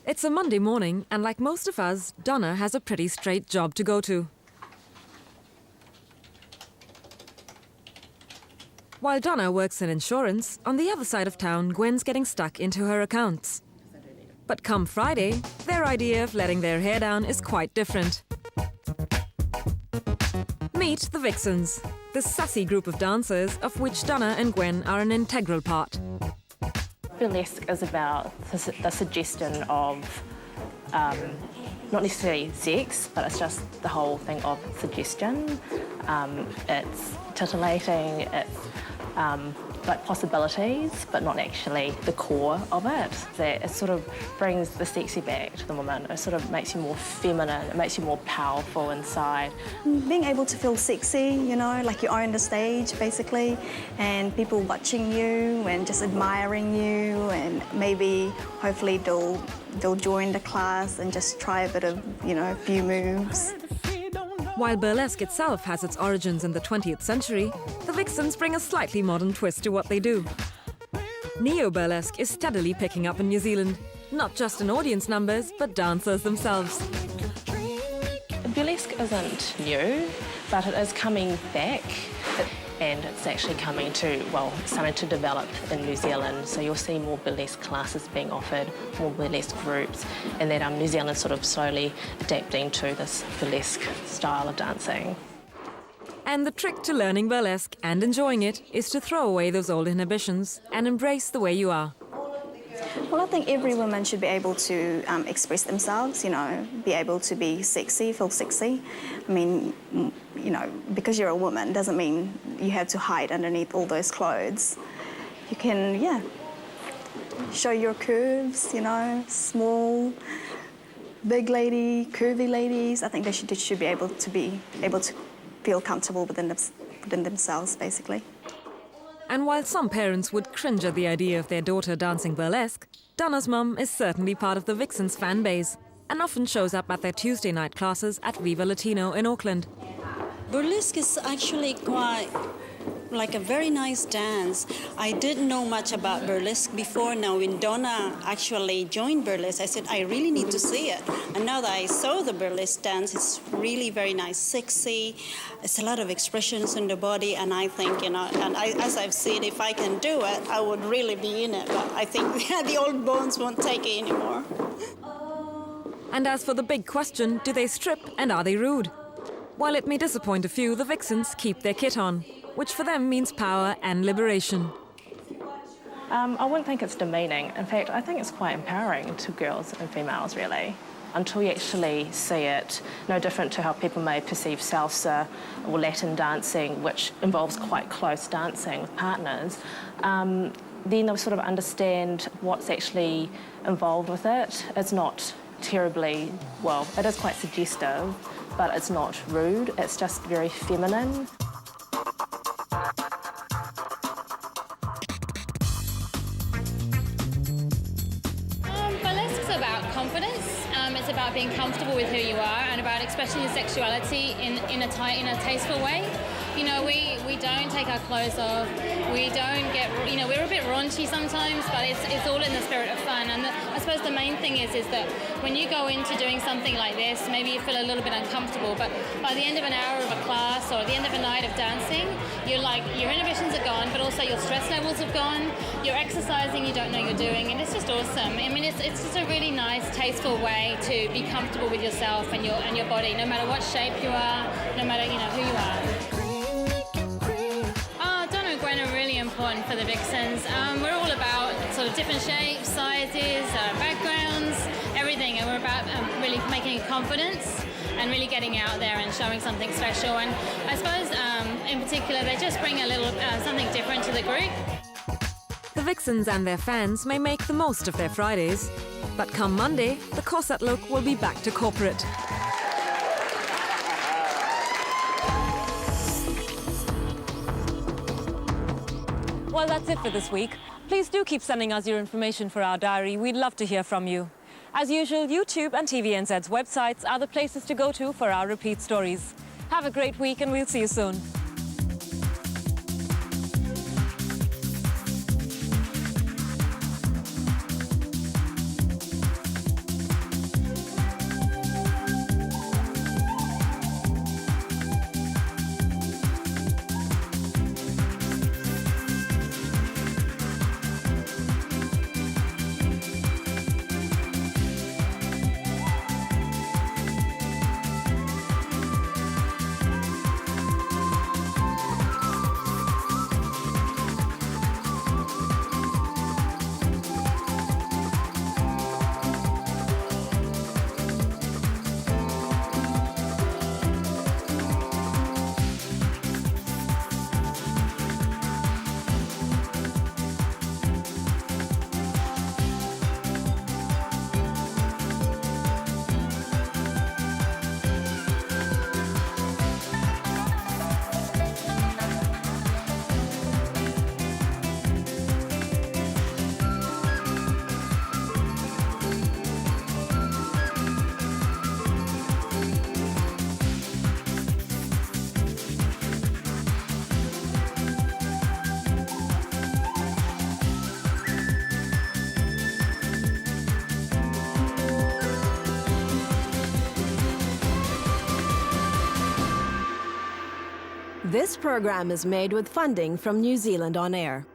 It's a Monday morning, and like most of us, Donna has a pretty straight job to go to. While Donna works in insurance, on the other side of town, Gwen's getting stuck into her accounts. But come Friday, their idea of letting their hair down is quite different. Meet the Vixens, the sassy group of dancers of which Donna and Gwen are an integral part. Burlesque is about the suggestion of not necessarily sex, but it's just the whole thing of suggestion. It's titillating, it's like possibilities, but not actually the core of it. That it sort of brings the sexy back to the woman. It sort of makes you more feminine, it makes you more powerful inside. Being able to feel sexy, you know, like you own the stage, basically, and people watching you and just admiring you, and maybe, hopefully, they'll join the class and just try a bit of, you know, a few moves. While burlesque itself has its origins in the 20th century, the Vixens bring a slightly modern twist to what they do. Neo-burlesque is steadily picking up in New Zealand, not just in audience numbers, but dancers themselves. Burlesque isn't new, but it is coming back, and it's actually coming to, well, starting to develop in New Zealand. So you'll see more burlesque classes being offered, more burlesque groups, and that New Zealand's sort of slowly adapting to this burlesque style of dancing. And the trick to learning burlesque and enjoying it is to throw away those old inhibitions and embrace the way you are. Well, I think every woman should be able to express themselves, you know, be able to be sexy, feel sexy. I mean, you know, because you're a woman doesn't mean you have to hide underneath all those clothes. You can, yeah, show your curves, you know, small, big lady, curvy ladies. I think they should be able to feel comfortable within themselves, basically. And while some parents would cringe at the idea of their daughter dancing burlesque, Donna's mum is certainly part of the Vixens fan base and often shows up at their Tuesday night classes at Viva Latino in Auckland. Burlesque is actually quite like a very nice dance. I didn't know much about burlesque before. Now when Donna actually joined burlesque, I said, I really need to see it. And now that I saw the burlesque dance, it's really very nice, sexy. It's a lot of expressions in the body, and I think, you know, and as I've seen, if I can do it, I would really be in it. But I think the old bones won't take it anymore. And as for the big question, do they strip and are they rude? While it may disappoint a few, the Vixens keep their kit on, which for them means power and liberation. I wouldn't think it's demeaning. In fact, I think it's quite empowering to girls and females, really. Until you actually see it, no different to how people may perceive salsa or Latin dancing, which involves quite close dancing with partners, then they'll sort of understand what's actually involved with it. It's not terribly, well, it is quite suggestive, but it's not rude, it's just very feminine. Burlesque is about confidence. It's about being comfortable with who you are and about expressing your sexuality in a tasteful way. You know, we don't take our clothes off. We don't get, you know, we're a bit raunchy sometimes, but it's all in the spirit of fun. And I suppose the main thing is that when you go into doing something like this, maybe you feel a little bit uncomfortable, but by the end of an hour of a class or at the end of a night of dancing, you're like, your inhibitions are gone, but also your stress levels have gone. You're exercising you don't know you're doing, and it's just awesome. I mean, it's just a really nice, tasteful way to be comfortable with yourself and your body, no matter what shape you are, no matter, you know, who you are. Important for the Vixens. We're all about sort of different shapes, sizes, backgrounds, everything, and we're about really making confidence and really getting out there and showing something special. And I suppose, in particular, they just bring a little something different to the group. The Vixens and their fans may make the most of their Fridays, but come Monday, the corset look will be back to corporate. Well, that's it for this week. Please do keep sending us your information for our diary. We'd love to hear from you. As usual, YouTube and TVNZ's websites are the places to go to for our repeat stories. Have a great week and we'll see you soon. This program is made with funding from New Zealand On Air.